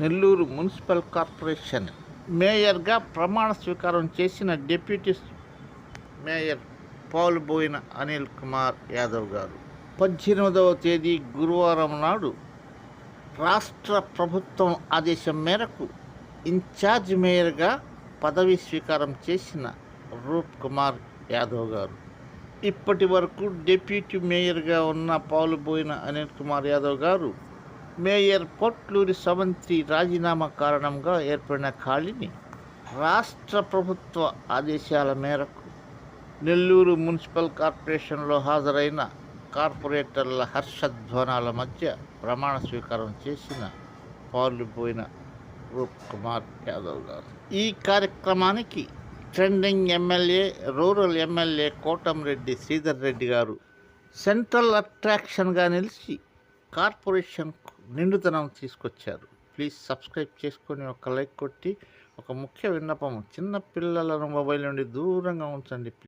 Nellore municipal corporation మేయర్గా ప్రమాణ స్వీకారం చేసిన డిప్యూటీ మేయర్ పాల్బోయిన అనిల్ కుమార్ యాదవ్ గారు 18వ తేదీ గురువారం నాడు రాష్ట్ర ప్రభుత్వం ఆదేశం మేరకు ఇన్ఛార్జ్ మేయర్గా పదవీ స్వీకారం చేసిన రూప్ కుమార్ యాదవ్ గారు ఇప్పటి వరకు డిప్యూటీ మేయర్గా ఉన్న పాల్బోయిన అనిల్ కుమార్ యాదవ్ గారు మేయర్ పొట్లూరి సవంతి రాజీనామా కారణంగా ఏర్పడిన ఖాళీని రాష్ట్ర ప్రభుత్వ ఆదేశాల మేరకు నెల్లూరు మున్సిపల్ కార్పొరేషన్లో హాజరైన కార్పొరేటర్ల హర్షధ్వానాల మధ్య ప్రమాణ స్వీకారం చేసిన పాల్గొపోయిన రూప్ కుమార్ యాదవ్ గారు. ఈ కార్యక్రమానికి trending MLA, rural MLA Kotamreddy Sridhar Reddy గారు సెంట్రల్ అట్రాక్షన్గా నిలిచి కార్పొరేషన్కు నిండుతనం తీసుకొచ్చారు. ప్లీజ్ సబ్స్క్రైబ్ చేసుకొని ఒక లైక్ కొట్టి ఒక ముఖ్య విన్నపం, చిన్న పిల్లలను మొబైల్ నుండి దూరంగా ఉంచండి.